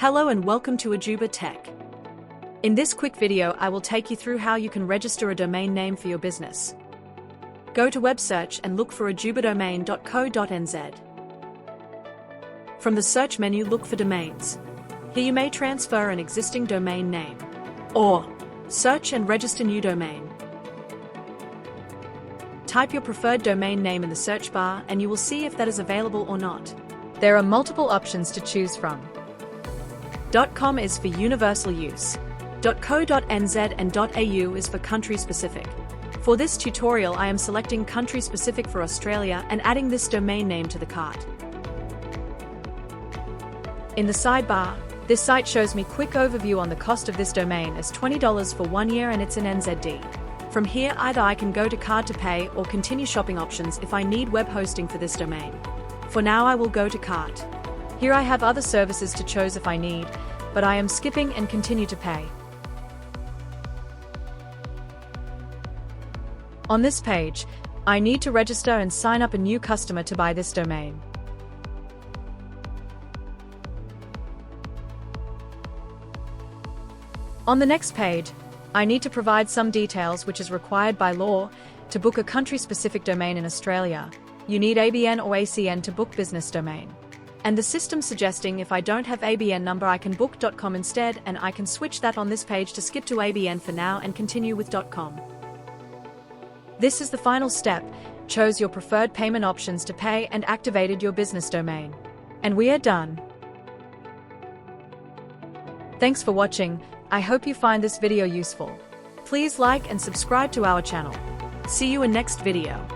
Hello and welcome to Ajuba Tech. In this quick video, I will take you through how you can register a domain name for your business. Go to web search and look for ajubadomain.co.nz. From the search menu, look for domains. Here you may transfer an existing domain name, or search and register new domain. Type your preferred domain name in the search bar and you will see if that is available or not. There are multiple options to choose from. .com is for universal use. .co.nz and .au is for country-specific. For this tutorial, I am selecting country-specific for Australia and adding this domain name to the cart. In the sidebar, this site shows me quick overview on the cost of this domain as $20 for 1 year and it's in NZD. From here, either I can go to card to pay or continue shopping options if I need web hosting for this domain. For now, I will go to cart. Here I have other services to choose if I need, but I am skipping and continue to pay. On this page, I need to register and sign up a new customer to buy this domain. On the next page, I need to provide some details which is required by law to book a country-specific domain in Australia. You need ABN or ACN to book business domain. And the system suggesting if I don't have ABN number I can book .com instead, and I can switch that on this page to skip to ABN for now and continue with .com. This is the final step. Choose your preferred payment options to pay and activated your business domain. And we are done. Thanks for watching. I hope you find this video useful. Please like and subscribe to our channel. See you in next video.